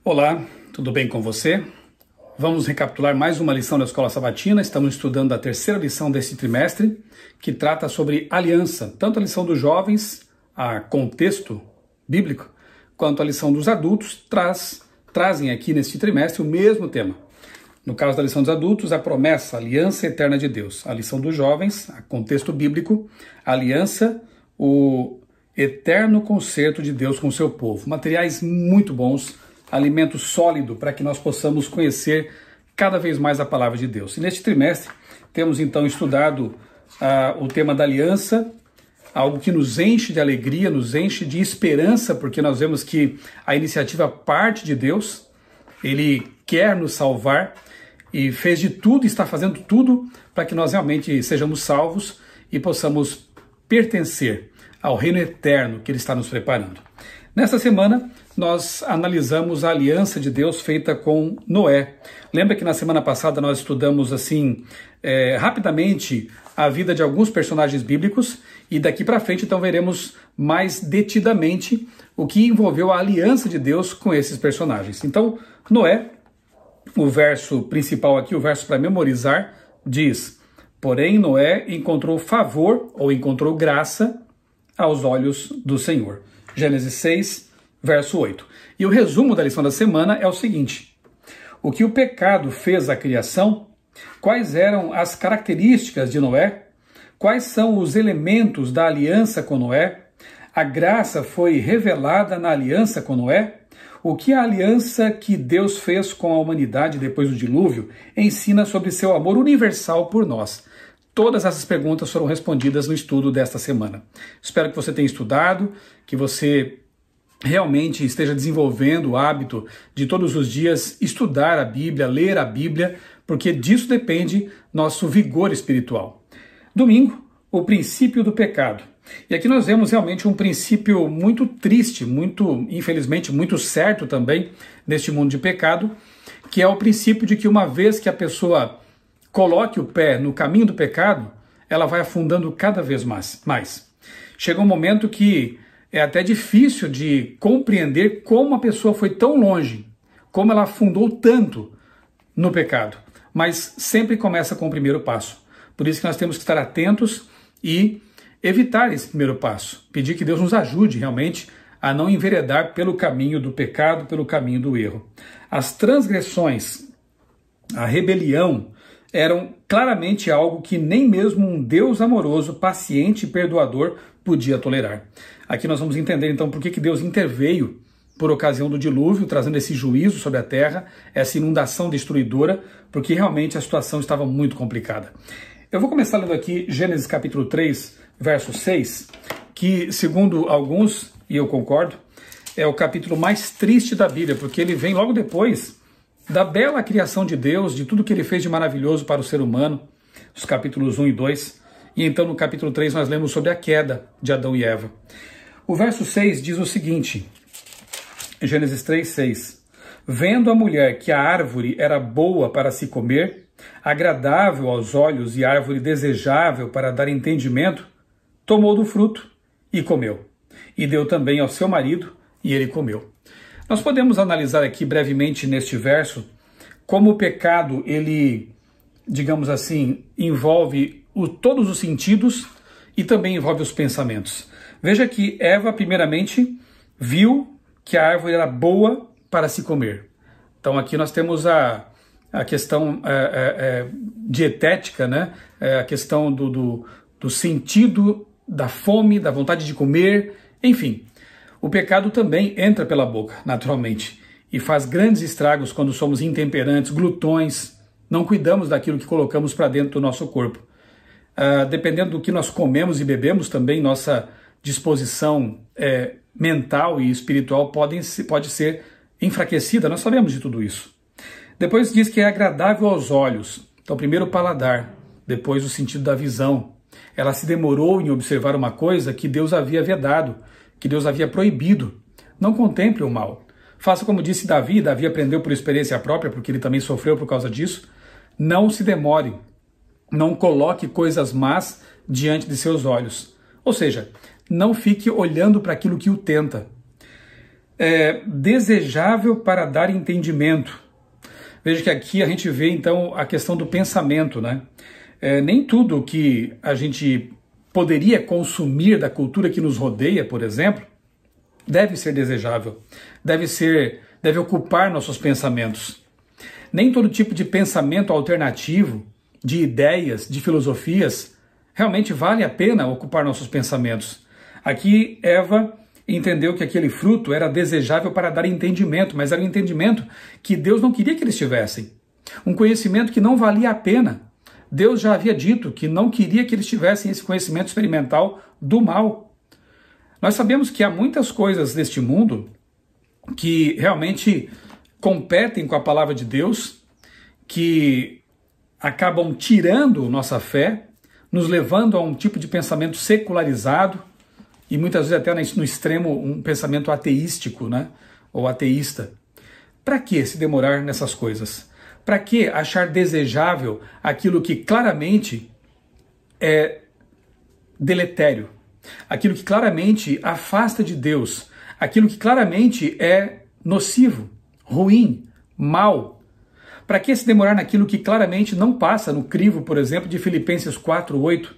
Olá, tudo bem com você? Vamos recapitular mais uma lição da Escola Sabatina. Estamos estudando a terceira lição desse trimestre, que trata sobre aliança. Tanto a lição dos jovens, a contexto bíblico, quanto a lição dos adultos trazem aqui neste trimestre o mesmo tema. No caso da lição dos adultos, a promessa, a aliança eterna de Deus. A lição dos jovens, a contexto bíblico, a aliança, o eterno concerto de Deus com o seu povo. Materiais muito bons, alimento sólido para que nós possamos conhecer cada vez mais a palavra de Deus. E neste trimestre temos então estudado o tema da aliança, algo que nos enche de alegria, nos enche de esperança, porque nós vemos que a iniciativa parte de Deus, Ele quer nos salvar e fez de tudo, está fazendo tudo para que nós realmente sejamos salvos e possamos pertencer ao reino eterno que Ele está nos preparando. Nesta semana, nós analisamos a aliança de Deus feita com Noé. Lembra que na semana passada nós estudamos rapidamente a vida de alguns personagens bíblicos e daqui para frente então veremos mais detidamente o que envolveu a aliança de Deus com esses personagens. Então, Noé, o verso principal aqui, o verso para memorizar, diz: porém Noé encontrou favor ou encontrou graça aos olhos do Senhor. Gênesis 6, verso 8. E o resumo da lição da semana é o seguinte: o que o pecado fez à criação, quais eram as características de Noé, quais são os elementos da aliança com Noé, a graça foi revelada na aliança com Noé, o que a aliança que Deus fez com a humanidade depois do dilúvio ensina sobre seu amor universal por nós. Todas essas perguntas foram respondidas no estudo desta semana. Espero que você tenha estudado, que você realmente esteja desenvolvendo o hábito de todos os dias estudar a Bíblia, ler a Bíblia, porque disso depende nosso vigor espiritual. Domingo, o princípio do pecado. E aqui nós vemos realmente um princípio muito triste, infelizmente, muito certo também neste mundo de pecado, que é o princípio de que uma vez que a pessoa coloque o pé no caminho do pecado, ela vai afundando cada vez mais. Chega um momento que é até difícil de compreender como a pessoa foi tão longe, como ela afundou tanto no pecado. Mas sempre começa com o primeiro passo. Por isso que nós temos que estar atentos e evitar esse primeiro passo. Pedir que Deus nos ajude realmente a não enveredar pelo caminho do pecado, pelo caminho do erro. As transgressões, a rebelião, eram claramente algo que nem mesmo um Deus amoroso, paciente e perdoador podia tolerar. Aqui nós vamos entender então por que Deus interveio por ocasião do dilúvio, trazendo esse juízo sobre a terra, essa inundação destruidora, porque realmente a situação estava muito complicada. Eu vou começar lendo aqui Gênesis capítulo 3, verso 6, que segundo alguns, e eu concordo, é o capítulo mais triste da Bíblia, porque ele vem logo depois da bela criação de Deus, de tudo que Ele fez de maravilhoso para o ser humano, os capítulos 1 e 2, e então no capítulo 3 nós lemos sobre a queda de Adão e Eva. O verso 6 diz o seguinte, Gênesis 3, 6, vendo a mulher que a árvore era boa para se comer, agradável aos olhos e árvore desejável para dar entendimento, tomou do fruto e comeu, e deu também ao seu marido, e ele comeu. Nós podemos analisar aqui brevemente neste verso como o pecado, ele, digamos assim, envolve todos os sentidos e também envolve os pensamentos. Veja que Eva, primeiramente, viu que a árvore era boa para se comer. Então aqui nós temos a questão dietética, né? A questão do sentido, da fome, da vontade de comer, enfim. O pecado também entra pela boca, naturalmente, e faz grandes estragos quando somos intemperantes, glutões, não cuidamos daquilo que colocamos para dentro do nosso corpo. Dependendo do que nós comemos e bebemos, também nossa disposição mental e espiritual pode ser enfraquecida, nós sabemos de tudo isso. Depois diz que é agradável aos olhos, então primeiro o paladar, depois o sentido da visão. Ela se demorou em observar uma coisa que Deus havia vedado, que Deus havia proibido. Não contemple o mal. Faça como disse Davi, Davi aprendeu por experiência própria, porque ele também sofreu por causa disso. Não se demore, não coloque coisas más diante de seus olhos. Ou seja, não fique olhando para aquilo que o tenta. desejável para dar entendimento. Veja que aqui a gente vê então a questão do pensamento, né? Nem tudo que a gente poderia consumir da cultura que nos rodeia, por exemplo, deve ser desejável, deve ocupar nossos pensamentos. Nem todo tipo de pensamento alternativo, de ideias, de filosofias, realmente vale a pena ocupar nossos pensamentos. Aqui Eva entendeu que aquele fruto era desejável para dar entendimento, mas era um entendimento que Deus não queria que eles tivessem. Um conhecimento que não valia a pena. Deus já havia dito que não queria que eles tivessem esse conhecimento experimental do mal. Nós sabemos que há muitas coisas neste mundo que realmente competem com a palavra de Deus, que acabam tirando nossa fé, nos levando a um tipo de pensamento secularizado e muitas vezes até no extremo um pensamento ateístico, né? Ou ateísta. Para que se demorar nessas coisas? Para que achar desejável aquilo que claramente é deletério? Aquilo que claramente afasta de Deus? Aquilo que claramente é nocivo, ruim, mal? Para que se demorar naquilo que claramente não passa no crivo, por exemplo, de Filipenses 4:8?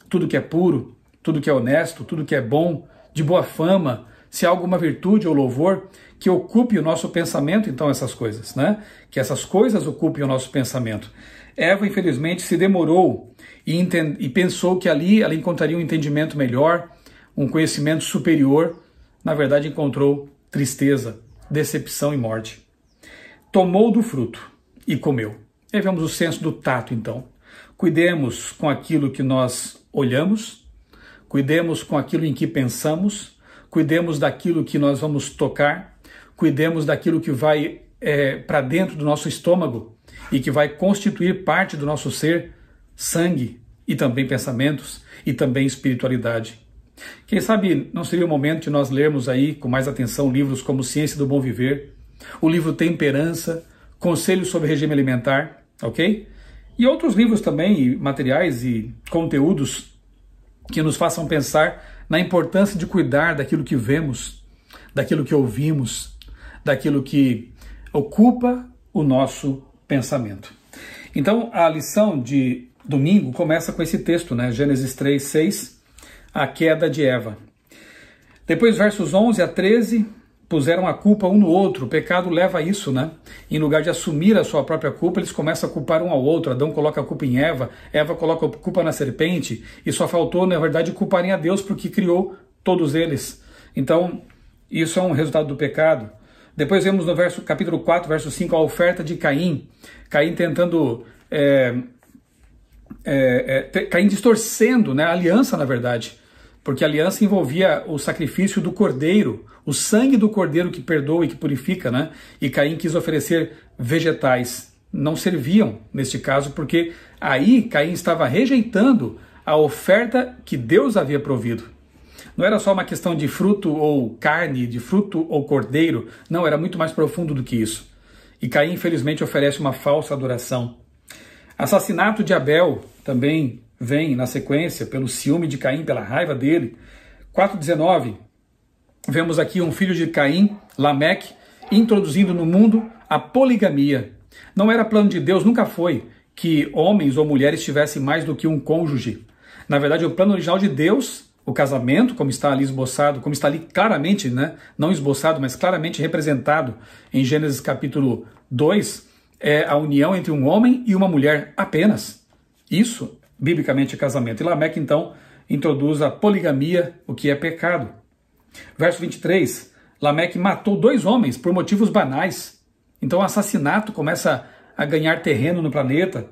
Tudo que é puro, tudo que é honesto, tudo que é bom, de boa fama, se há alguma virtude ou louvor, que ocupe o nosso pensamento, então, essas coisas, né? Que essas coisas ocupem o nosso pensamento. Eva, infelizmente, se demorou e pensou que ali ela encontraria um entendimento melhor, um conhecimento superior. Na verdade, encontrou tristeza, decepção e morte. Tomou do fruto e comeu. Aí vemos o senso do tato, então. Cuidemos com aquilo que nós olhamos, cuidemos com aquilo em que pensamos, cuidemos daquilo que nós vamos tocar, cuidemos daquilo que vai para dentro do nosso estômago e que vai constituir parte do nosso ser, sangue e também pensamentos e também espiritualidade. Quem sabe não seria o momento de nós lermos aí com mais atenção livros como Ciência do Bom Viver, o livro Temperança, Conselhos sobre Regime Alimentar, ok? E outros livros também, materiais e conteúdos que nos façam pensar na importância de cuidar daquilo que vemos, daquilo que ouvimos, daquilo que ocupa o nosso pensamento. Então, a lição de domingo começa com esse texto, né? Gênesis 3:6, a queda de Eva. Depois, versos 11 a 13, puseram a culpa um no outro. O pecado leva a isso, né? Em lugar de assumir a sua própria culpa, eles começam a culpar um ao outro. Adão coloca a culpa em Eva, Eva coloca a culpa na serpente, e só faltou, na verdade, culparem a Deus porque criou todos eles. Então, isso é um resultado do pecado. Depois vemos no capítulo 4, verso 5, a oferta de Caim. Caim tentando... Caim distorcendo, né, a aliança, na verdade. Porque a aliança envolvia o sacrifício do cordeiro, o sangue do cordeiro que perdoa e que purifica, né? E Caim quis oferecer vegetais. Não serviam, neste caso, porque aí Caim estava rejeitando a oferta que Deus havia provido. Não era só uma questão de fruto ou carne, de fruto ou cordeiro. Não, era muito mais profundo do que isso. E Caim, infelizmente, oferece uma falsa adoração. Assassinato de Abel também vem na sequência, pelo ciúme de Caim, pela raiva dele. 4:19, vemos aqui um filho de Caim, Lameque, introduzindo no mundo a poligamia. Não era plano de Deus, nunca foi, que homens ou mulheres tivessem mais do que um cônjuge. Na verdade, o plano original de Deus, o casamento, como está ali esboçado, como está ali claramente, né? Não esboçado, mas claramente representado em Gênesis capítulo 2, é a união entre um homem e uma mulher apenas. Isso, biblicamente, é casamento. E Lameque, então, introduz a poligamia, o que é pecado. Verso 23, Lameque matou 2 homens por motivos banais. Então o assassinato começa a ganhar terreno no planeta.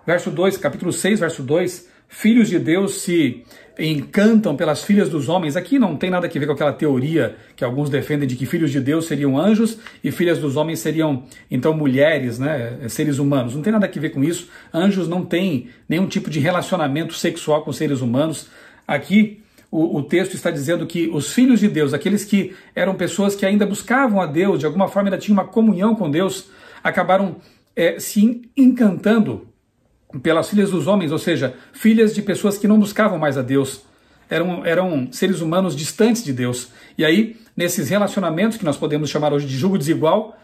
Verso 2, capítulo 6, verso 2, filhos de Deus se encantam pelas filhas dos homens. Aqui não tem nada a ver com aquela teoria que alguns defendem de que filhos de Deus seriam anjos e filhas dos homens seriam, então, mulheres, né, seres humanos. Não tem nada a ver com isso. Anjos não têm nenhum tipo de relacionamento sexual com seres humanos. Aqui o texto está dizendo que os filhos de Deus, aqueles que eram pessoas que ainda buscavam a Deus, de alguma forma ainda tinham uma comunhão com Deus, acabaram se encantando pelas filhas dos homens, ou seja, filhas de pessoas que não buscavam mais a Deus. eram seres humanos distantes de Deus. E aí, nesses relacionamentos que nós podemos chamar hoje de jugo desigual,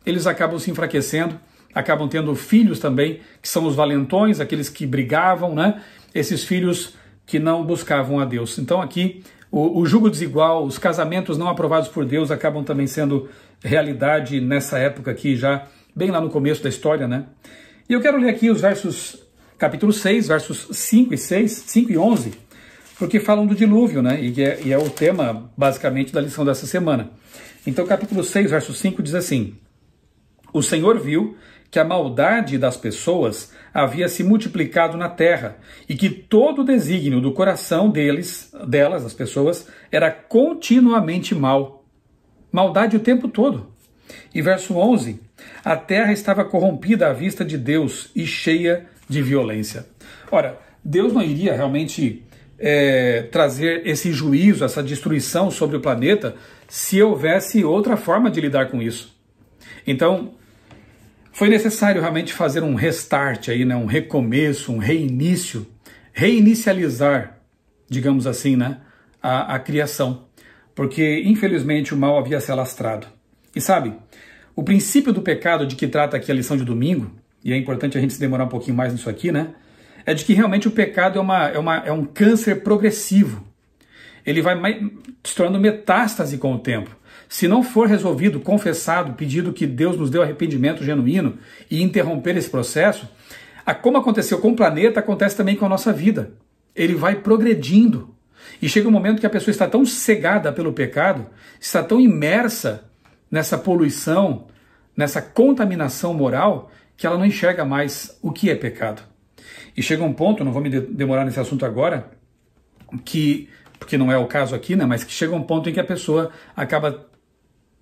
eles acabam se enfraquecendo, acabam tendo filhos também, que são os valentões, aqueles que brigavam, né? Esses filhos que não buscavam a Deus. Então aqui, o jugo desigual, os casamentos não aprovados por Deus acabam também sendo realidade nessa época aqui, já bem lá no começo da história, né? E eu quero ler aqui os versos, capítulo 6, versos 5 e 11, porque falam do dilúvio, né? E é o tema, basicamente, da lição dessa semana. Então, capítulo 6, verso 5 diz assim: O Senhor viu que a maldade das pessoas havia se multiplicado na terra e que todo o desígnio do coração delas, as pessoas, era continuamente mal. Maldade o tempo todo. E verso 11: A terra estava corrompida à vista de Deus e cheia de violência. Ora, Deus não iria realmente trazer esse juízo, essa destruição sobre o planeta, se houvesse outra forma de lidar com isso. Então, foi necessário realmente fazer um restart aí, né? Um recomeço, um reinício, reinicializar, digamos assim, né? A criação. Porque, infelizmente, o mal havia se alastrado. E sabe, o princípio do pecado de que trata aqui a lição de domingo, e é importante a gente se demorar um pouquinho mais nisso aqui, né? É de que realmente o pecado é um câncer progressivo. Ele vai se tornando metástase com o tempo. Se não for resolvido, confessado, pedido que Deus nos dê arrependimento genuíno e interromper esse processo, como aconteceu com o planeta, acontece também com a nossa vida. Ele vai progredindo. E chega um momento que a pessoa está tão cegada pelo pecado, está tão imersa nessa poluição, nessa contaminação moral, que ela não enxerga mais o que é pecado. E chega um ponto, não vou me demorar nesse assunto agora, porque não é o caso aqui, né, mas que chega um ponto em que a pessoa acaba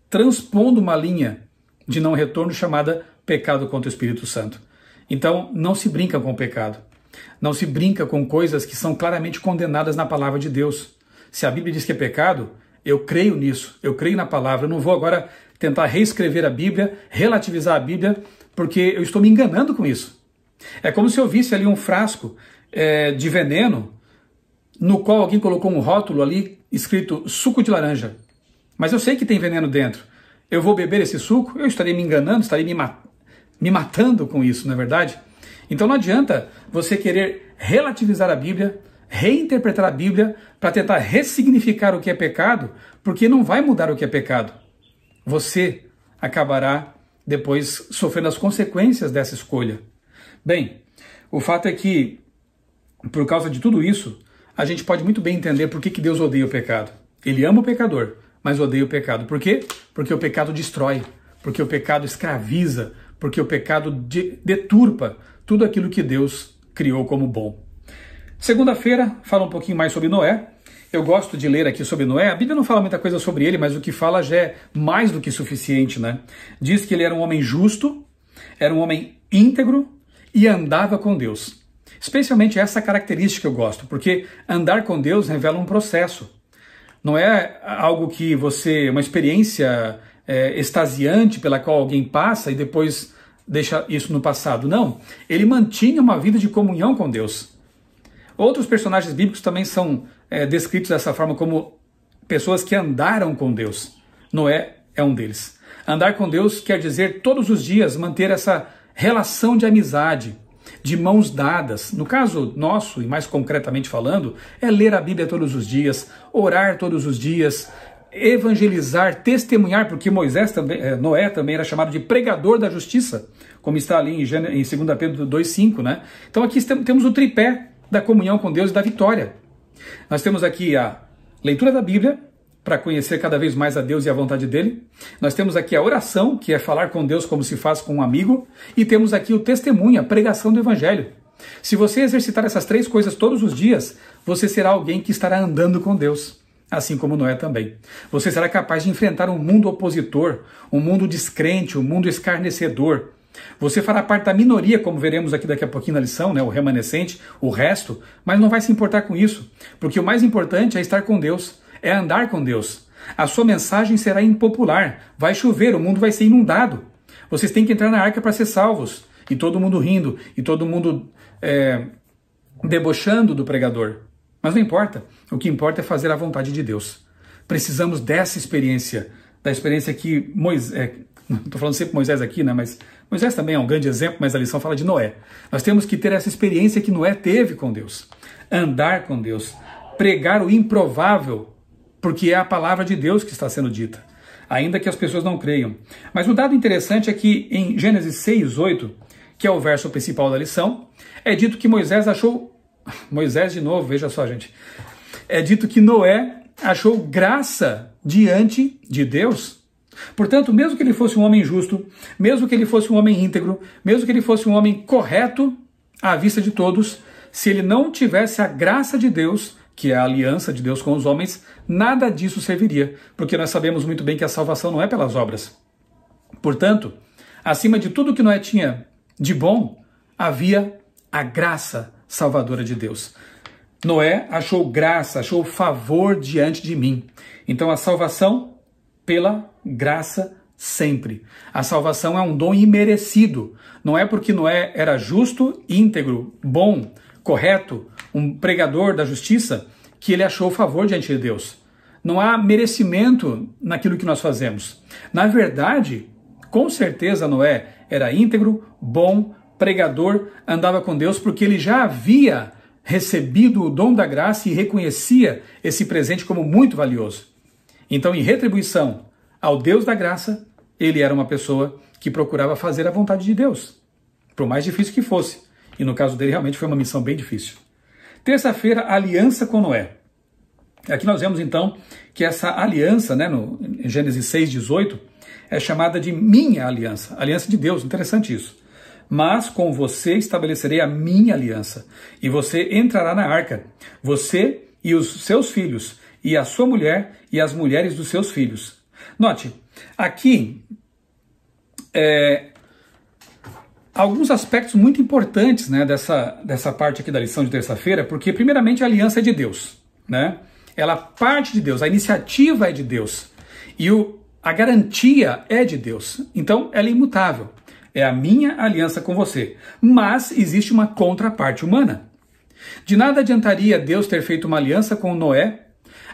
transpondo uma linha de não retorno chamada pecado contra o Espírito Santo. Então, não se brinca com o pecado. Não se brinca com coisas que são claramente condenadas na palavra de Deus. Se a Bíblia diz que é pecado, eu creio nisso, eu creio na palavra. Eu não vou agora tentar reescrever a Bíblia, relativizar a Bíblia, porque eu estou me enganando com isso. É como se eu visse ali um frasco de veneno, no qual alguém colocou um rótulo ali escrito suco de laranja. Mas eu sei que tem veneno dentro. Eu vou beber esse suco? Eu estarei me enganando, estarei me matando com isso, não é verdade? Então não adianta você querer relativizar a Bíblia, reinterpretar a Bíblia para tentar ressignificar o que é pecado, porque não vai mudar o que é pecado. Você acabará depois sofrendo as consequências dessa escolha. Bem, o fato é que, por causa de tudo isso, a gente pode muito bem entender por que Deus odeia o pecado. Ele ama o pecador, mas odeia o pecado. Por quê? Porque o pecado destrói, porque o pecado escraviza, porque o pecado deturpa tudo aquilo que Deus criou como bom. Segunda-feira, fala um pouquinho mais sobre Noé. Eu gosto de ler aqui sobre Noé. A Bíblia não fala muita coisa sobre ele, mas o que fala já é mais do que suficiente, né? Diz que ele era um homem justo, era um homem íntegro e andava com Deus. Especialmente essa característica eu gosto, porque andar com Deus revela um processo. Não é algo que uma experiência extasiante pela qual alguém passa e depois deixa isso no passado. Não, ele mantinha uma vida de comunhão com Deus. Outros personagens bíblicos também são descritos dessa forma como pessoas que andaram com Deus. Noé é um deles. Andar com Deus quer dizer todos os dias manter essa relação de amizade, de mãos dadas. No caso nosso, e mais concretamente falando, é ler a Bíblia todos os dias, orar todos os dias, evangelizar, testemunhar, porque Noé também era chamado de pregador da justiça, como está ali em 2 Pedro 2,5, né? Então aqui temos o tripé da comunhão com Deus e da vitória. Nós temos aqui a leitura da Bíblia, para conhecer cada vez mais a Deus e a vontade dele. Nós temos aqui a oração, que é falar com Deus como se faz com um amigo. E temos aqui o testemunho, a pregação do Evangelho. Se você exercitar essas três coisas todos os dias, você será alguém que estará andando com Deus, assim como Noé também. Você será capaz de enfrentar um mundo opositor, um mundo descrente, um mundo escarnecedor. Você fará parte da minoria, como veremos aqui daqui a pouquinho na lição, né, o remanescente, o resto, mas não vai se importar com isso, porque o mais importante é estar com Deus, é andar com Deus. A sua mensagem será impopular, vai chover, o mundo vai ser inundado. Vocês têm que entrar na arca para ser salvos. E todo mundo rindo, e todo mundo debochando do pregador. Mas não importa. O que importa é fazer a vontade de Deus. Precisamos dessa experiência, da experiência que Moisés... Estou falando sempre Moisés aqui, né? Mas Moisés também é um grande exemplo, mas a lição fala de Noé. Nós temos que ter essa experiência que Noé teve com Deus. Andar com Deus. Pregar o improvável, porque é a palavra de Deus que está sendo dita, ainda que as pessoas não creiam. Mas um dado interessante é que em Gênesis 6:8, que é o verso principal da lição, é dito que Moisés achou... Moisés de novo, veja só, gente. É dito que Noé achou graça diante de Deus. Portanto, mesmo que ele fosse um homem justo, mesmo que ele fosse um homem íntegro, mesmo que ele fosse um homem correto à vista de todos, se ele não tivesse a graça de Deus, que é a aliança de Deus com os homens, nada disso serviria, porque nós sabemos muito bem que a salvação não é pelas obras. Portanto, acima de tudo que Noé tinha de bom, havia a graça salvadora de Deus. Noé achou graça, achou favor diante de mim. Então a salvação pela graça sempre. A salvação é um dom imerecido. Não é porque Noé era justo, íntegro, bom, correto, um pregador da justiça, que ele achou favor diante de Deus. Não há merecimento naquilo que nós fazemos. Na verdade, com certeza Noé era íntegro, bom, pregador, andava com Deus porque ele já havia recebido o dom da graça e reconhecia esse presente como muito valioso. Então, em retribuição ao Deus da graça, ele era uma pessoa que procurava fazer a vontade de Deus, por mais difícil que fosse. E no caso dele, realmente foi uma missão bem difícil. Terça-feira, aliança com Noé. Aqui nós vemos, então, que essa aliança, né, em Gênesis 6:18, é chamada de minha aliança, aliança de Deus. Interessante isso. Mas com você estabelecerei a minha aliança, e você entrará na arca, você e os seus filhos, e a sua mulher e as mulheres dos seus filhos. Note, aqui, alguns aspectos muito importantes, né, dessa parte aqui da lição de terça-feira, porque primeiramente a aliança é de Deus, né? Ela parte de Deus, a iniciativa é de Deus, e a garantia é de Deus, então ela é imutável. É a minha aliança com você, mas existe uma contraparte humana. De nada adiantaria Deus ter feito uma aliança com Noé,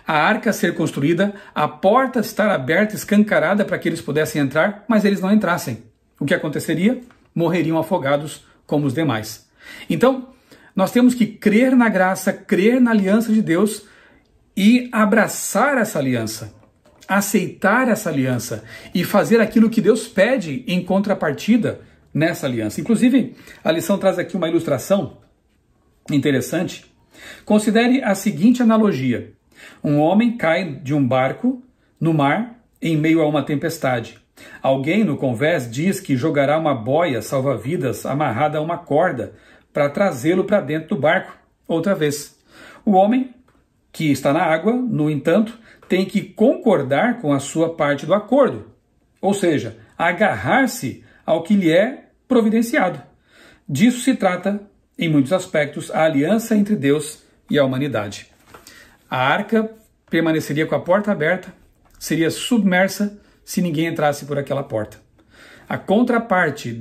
a arca ser construída, a porta estar aberta, escancarada para que eles pudessem entrar, mas eles não entrassem. O que aconteceria? Morreriam afogados como os demais. Então, nós temos que crer na graça, crer na aliança de Deus e abraçar essa aliança, aceitar essa aliança e fazer aquilo que Deus pede em contrapartida nessa aliança. Inclusive, a lição traz aqui uma ilustração interessante. Considere a seguinte analogia. Um homem cai de um barco no mar em meio a uma tempestade. Alguém no convés diz que jogará uma boia salva-vidas amarrada a uma corda para trazê-lo para dentro do barco outra vez. O homem que está na água, no entanto, tem que concordar com a sua parte do acordo, ou seja, agarrar-se ao que lhe é providenciado. Disso se trata, em muitos aspectos, a aliança entre Deus e a humanidade. A arca permaneceria com a porta aberta, seria submersa se ninguém entrasse por aquela porta. A contraparte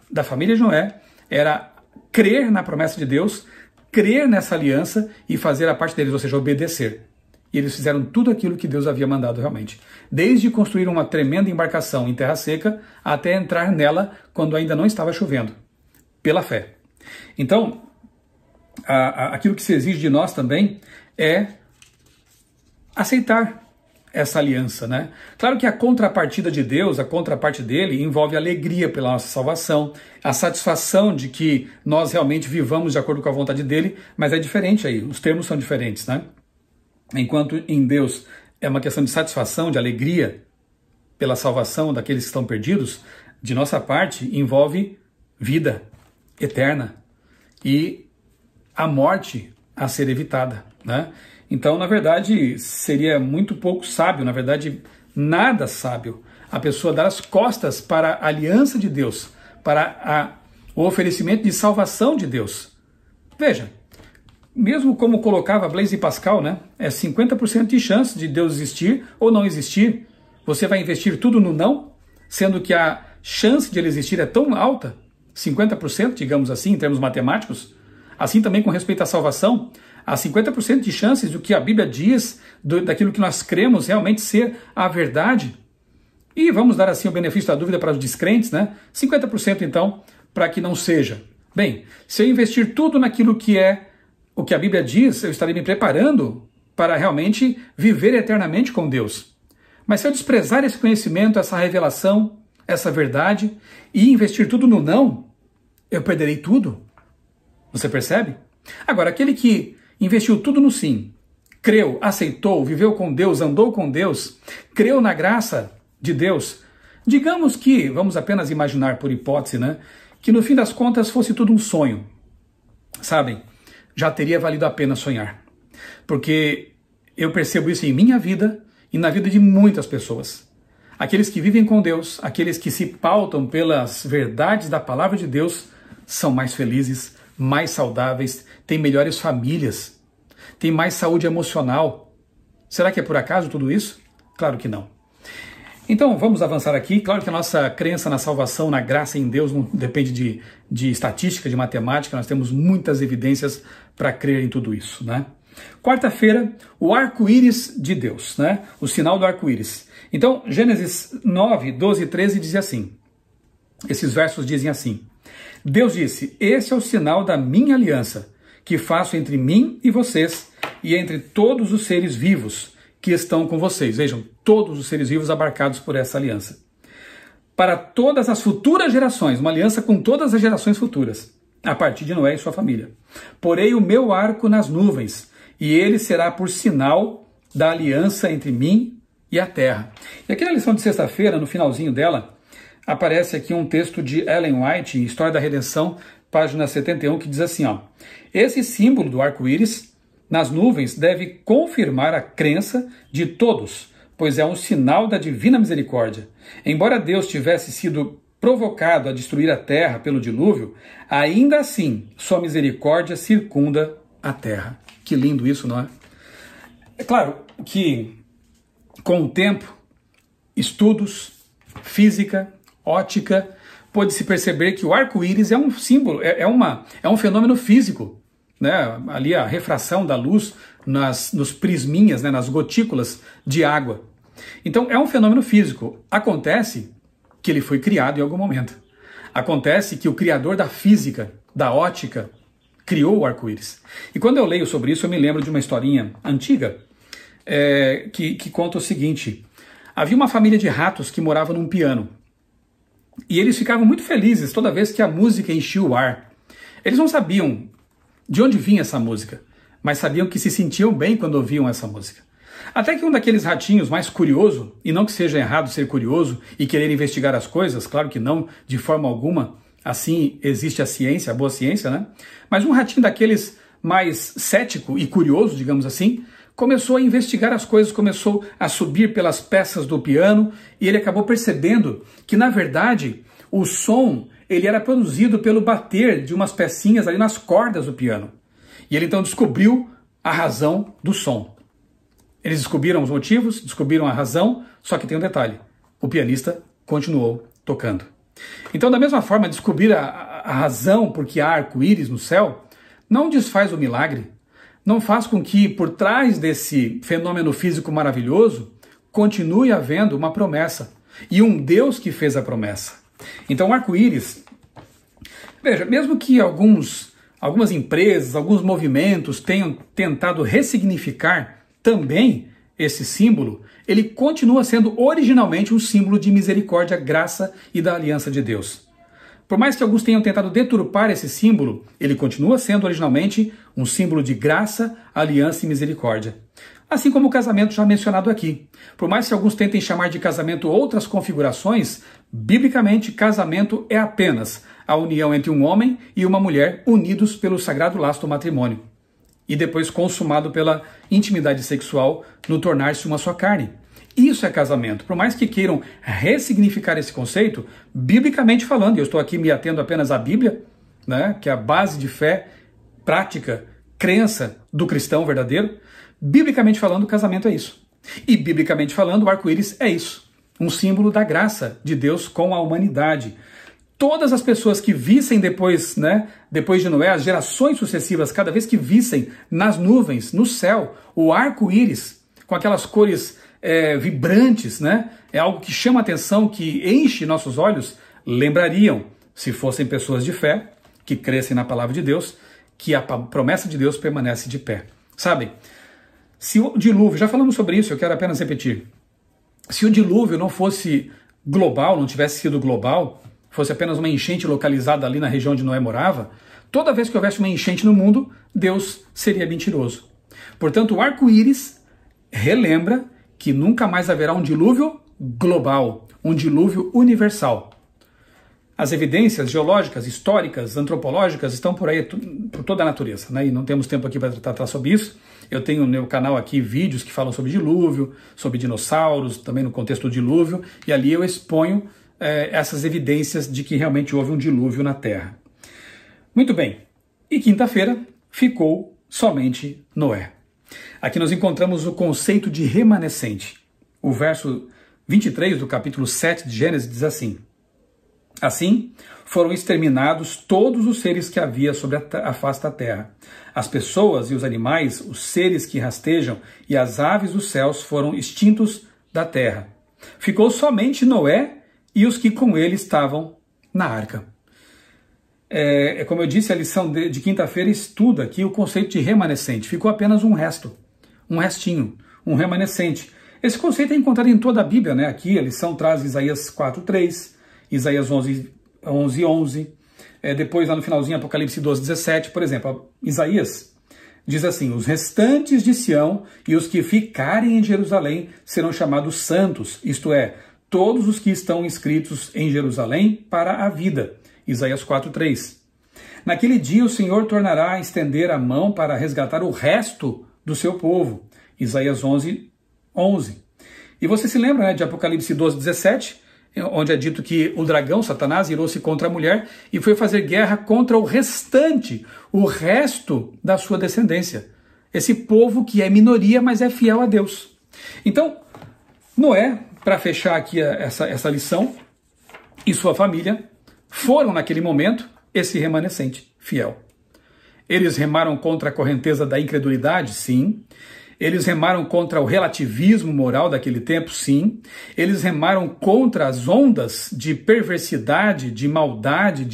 da família de Noé era crer na promessa de Deus, crer nessa aliança e fazer a parte deles, ou seja, obedecer. E eles fizeram tudo aquilo que Deus havia mandado realmente. Desde construir uma tremenda embarcação em terra seca até entrar nela quando ainda não estava chovendo, pela fé. Então, aquilo que se exige de nós também é aceitar essa aliança, né? Claro que a contrapartida de Deus, a contraparte dele, envolve alegria pela nossa salvação, a satisfação de que nós realmente vivamos de acordo com a vontade dele, mas é diferente aí, os termos são diferentes, né? Enquanto em Deus é uma questão de satisfação, de alegria pela salvação daqueles que estão perdidos, de nossa parte envolve vida eterna e a morte a ser evitada, né? Então, na verdade, seria muito pouco sábio, na verdade, nada sábio, a pessoa dar as costas para a aliança de Deus, para o oferecimento de salvação de Deus. Veja, mesmo como colocava Blaise Pascal, né, é 50% de chance de Deus existir ou não existir. Você vai investir tudo no não, sendo que a chance de ele existir é tão alta, 50%, digamos assim, em termos matemáticos. Assim também com respeito à salvação, há 50% de chances do que a Bíblia diz, daquilo que nós cremos realmente ser a verdade. E vamos dar assim o benefício da dúvida para os descrentes, né? 50% então, para que não seja. Bem, se eu investir tudo naquilo que é o que a Bíblia diz, eu estarei me preparando para realmente viver eternamente com Deus. Mas se eu desprezar esse conhecimento, essa revelação, essa verdade, e investir tudo no não, eu perderei tudo. Você percebe? Agora, aquele que investiu tudo no sim, creu, aceitou, viveu com Deus, andou com Deus, creu na graça de Deus, digamos que, vamos apenas imaginar por hipótese, né, que no fim das contas fosse tudo um sonho, sabem? Já teria valido a pena sonhar. Porque eu percebo isso em minha vida e na vida de muitas pessoas. Aqueles que vivem com Deus, aqueles que se pautam pelas verdades da palavra de Deus, são mais felizes, mais saudáveis, têm melhores famílias, têm mais saúde emocional. Será que é por acaso tudo isso? Claro que não. Então, vamos avançar aqui. Claro que a nossa crença na salvação, na graça em Deus, não depende de estatística, de matemática. Nós temos muitas evidências para crer em tudo isso, né? Quarta-feira, o arco-íris de Deus, né? O sinal do arco-íris. Então, Gênesis 9, 12 e 13 diz assim. Esses versos dizem assim. Deus disse, esse é o sinal da minha aliança, que faço entre mim e vocês, e entre todos os seres vivos que estão com vocês. Vejam, todos os seres vivos abarcados por essa aliança. Para todas as futuras gerações, uma aliança com todas as gerações futuras, a partir de Noé e sua família. Porei o meu arco nas nuvens, e ele será por sinal da aliança entre mim e a terra. E aqui na lição de sexta-feira, no finalzinho dela, aparece aqui um texto de Ellen White, História da Redenção, página 71, que diz assim, ó, esse símbolo do arco-íris nas nuvens deve confirmar a crença de todos, pois é um sinal da divina misericórdia. Embora Deus tivesse sido provocado a destruir a terra pelo dilúvio, ainda assim sua misericórdia circunda a terra. Que lindo isso, não é? É claro que com o tempo, estudos, física, ótica, pode-se perceber que o arco-íris é um símbolo, é um fenômeno físico. Né, ali a refração da luz nos prisminhas, né, nas gotículas de água. Então é um fenômeno físico. Acontece que ele foi criado em algum momento. Acontece que o criador da física, da ótica, criou o arco-íris. E quando eu leio sobre isso, eu me lembro de uma historinha antiga que conta o seguinte. Havia uma família de ratos que morava num piano. E eles ficavam muito felizes toda vez que a música enchia o ar. Eles não sabiam de onde vinha essa música, mas sabiam que se sentiam bem quando ouviam essa música. Até que um daqueles ratinhos mais curioso, e não que seja errado ser curioso e querer investigar as coisas, claro que não, de forma alguma, assim existe a ciência, a boa ciência, né? Mas um ratinho daqueles mais cético e curioso, digamos assim, começou a investigar as coisas, começou a subir pelas peças do piano, e ele acabou percebendo que, na verdade, o som ele era produzido pelo bater de umas pecinhas ali nas cordas do piano. E ele então descobriu a razão do som. Eles descobriram os motivos, descobriram a razão, só que tem um detalhe. O pianista continuou tocando. Então, da mesma forma, descobrir a razão porque há arco-íris no céu não desfaz o milagre, não faz com que, por trás desse fenômeno físico maravilhoso, continue havendo uma promessa. E um Deus que fez a promessa. Então o arco-íris, veja, mesmo que algumas empresas, alguns movimentos tenham tentado ressignificar também esse símbolo, ele continua sendo originalmente um símbolo de misericórdia, graça e da aliança de Deus. Por mais que alguns tenham tentado deturpar esse símbolo, ele continua sendo originalmente um símbolo de graça, aliança e misericórdia. Assim como o casamento já mencionado aqui. Por mais que alguns tentem chamar de casamento outras configurações, biblicamente casamento é apenas a união entre um homem e uma mulher unidos pelo sagrado laço do matrimônio. E depois consumado pela intimidade sexual no tornar-se uma só carne. Isso é casamento. Por mais que queiram ressignificar esse conceito, biblicamente falando, eu estou aqui me atendo apenas à Bíblia, né, que é a base de fé, prática, crença do cristão verdadeiro, biblicamente falando, o casamento é isso. E biblicamente falando, o arco-íris é isso. Um símbolo da graça de Deus com a humanidade. todas as pessoas que vissem depois, depois de Noé, as gerações sucessivas, cada vez que vissem nas nuvens, no céu, o arco-íris, com aquelas cores vibrantes, é algo que chama atenção, que enche nossos olhos, lembrariam, se fossem pessoas de fé, que crescem na palavra de Deus, que a promessa de Deus permanece de pé. Sabem, se o dilúvio, já falamos sobre isso, eu quero apenas repetir, se o dilúvio não fosse global, não tivesse sido global, fosse apenas uma enchente localizada ali na região onde Noé morava, toda vez que houvesse uma enchente no mundo, Deus seria mentiroso. Portanto, o arco-íris relembra que nunca mais haverá um dilúvio global, um dilúvio universal. As evidências geológicas, históricas, antropológicas estão por aí, por toda a natureza, e não temos tempo aqui para tratar sobre isso. Eu tenho no meu canal aqui vídeos que falam sobre dilúvio, sobre dinossauros, também no contexto do dilúvio, e ali eu exponho essas evidências de que realmente houve um dilúvio na Terra. Muito bem, e quinta-feira ficou somente Noé. Aqui nós encontramos o conceito de remanescente. O verso 23 do capítulo 7 de Gênesis diz assim: assim foram exterminados todos os seres que havia sobre a face da terra. As pessoas e os animais, os seres que rastejam e as aves dos céus foram extintos da terra. Ficou somente Noé e os que com ele estavam na arca. Como eu disse, a lição de quinta-feira estuda aqui o conceito de remanescente. Ficou apenas um resto, um restinho, um remanescente. Esse conceito é encontrado em toda a Bíblia, Aqui a lição traz Isaías 4:3, Isaías 11:11, depois lá no finalzinho Apocalipse 12:17, por exemplo, Isaías diz assim: os restantes de Sião e os que ficarem em Jerusalém serão chamados santos, isto é, todos os que estão inscritos em Jerusalém para a vida. Isaías 4:3. Naquele dia o Senhor tornará a estender a mão para resgatar o resto do seu povo. Isaías 11:11. E você se lembra de Apocalipse 12:17, onde é dito que o dragão, Satanás, irou-se contra a mulher e foi fazer guerra contra o restante, o resto da sua descendência. Esse povo que é minoria, mas é fiel a Deus. Então, Noé, para fechar aqui essa lição, e sua família foram, naquele momento, esse remanescente fiel. Eles remaram contra a correnteza da incredulidade? Sim. Eles remaram contra o relativismo moral daquele tempo? Sim. Eles remaram contra as ondas de perversidade, de maldade,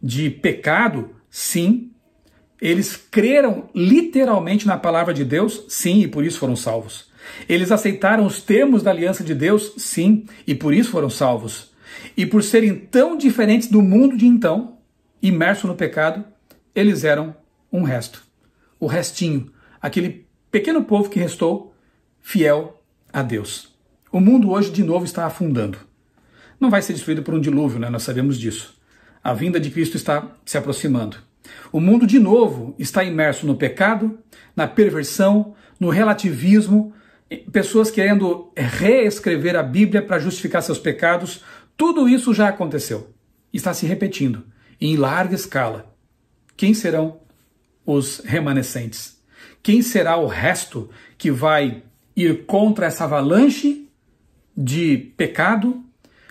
de pecado? Sim. Eles creram literalmente na palavra de Deus? Sim, e por isso foram salvos. Eles aceitaram os termos da aliança de Deus? Sim, e por isso foram salvos. E por serem tão diferentes do mundo de então, imerso no pecado, eles eram um resto, o restinho, aquele pequeno povo que restou fiel a Deus. O mundo hoje de novo está afundando. Não vai ser destruído por um dilúvio, nós sabemos disso. A vinda de Cristo está se aproximando. O mundo de novo está imerso no pecado, na perversão, no relativismo, pessoas querendo reescrever a Bíblia para justificar seus pecados. Tudo isso já aconteceu. Está se repetindo em larga escala. Quem serão os remanescentes? Quem será o resto que vai ir contra essa avalanche de pecado,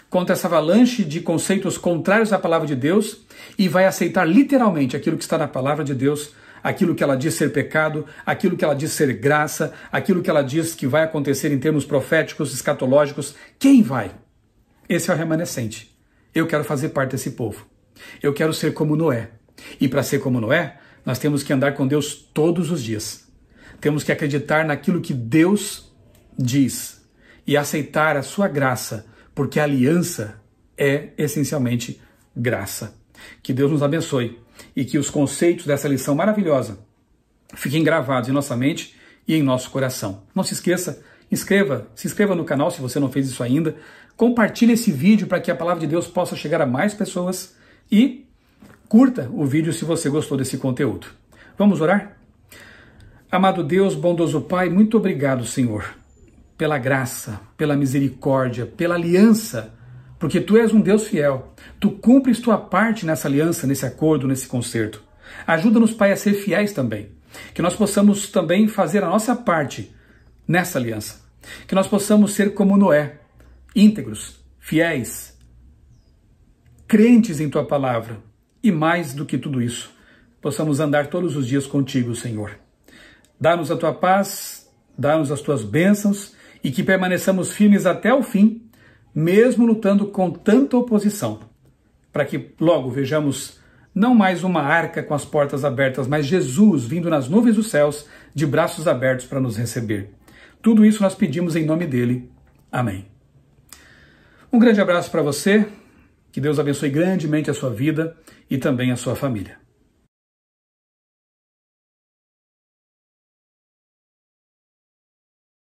contra essa avalanche de conceitos contrários à palavra de Deus e vai aceitar literalmente aquilo que está na palavra de Deus, aquilo que ela diz ser pecado, aquilo que ela diz ser graça, aquilo que ela diz que vai acontecer em termos proféticos, escatológicos? Quem vai? Esse é o remanescente. Eu quero fazer parte desse povo. Eu quero ser como Noé. E para ser como Noé, nós temos que andar com Deus todos os dias. Temos que acreditar naquilo que Deus diz e aceitar a sua graça, porque a aliança é essencialmente graça. Que Deus nos abençoe e que os conceitos dessa lição maravilhosa fiquem gravados em nossa mente e em nosso coração. Não se esqueça, se inscreva no canal se você não fez isso ainda, compartilhe esse vídeo para que a palavra de Deus possa chegar a mais pessoas e curta o vídeo se você gostou desse conteúdo. Vamos orar? Amado Deus, bondoso Pai, muito obrigado, Senhor, pela graça, pela misericórdia, pela aliança, porque Tu és um Deus fiel. Tu cumpres Tua parte nessa aliança, nesse acordo, nesse concerto. Ajuda-nos, Pai, a ser fiéis também. Que nós possamos também fazer a nossa parte nessa aliança. Que nós possamos ser como Noé, íntegros, fiéis, crentes em Tua palavra e, mais do que tudo isso, possamos andar todos os dias contigo, Senhor. Dá-nos a Tua paz, dá-nos as Tuas bênçãos e que permaneçamos firmes até o fim, mesmo lutando com tanta oposição, para que logo vejamos não mais uma arca com as portas abertas, mas Jesus vindo nas nuvens dos céus, de braços abertos para nos receber. Tudo isso nós pedimos em nome dele. Amém. Um grande abraço para você, que Deus abençoe grandemente a sua vida e também a sua família.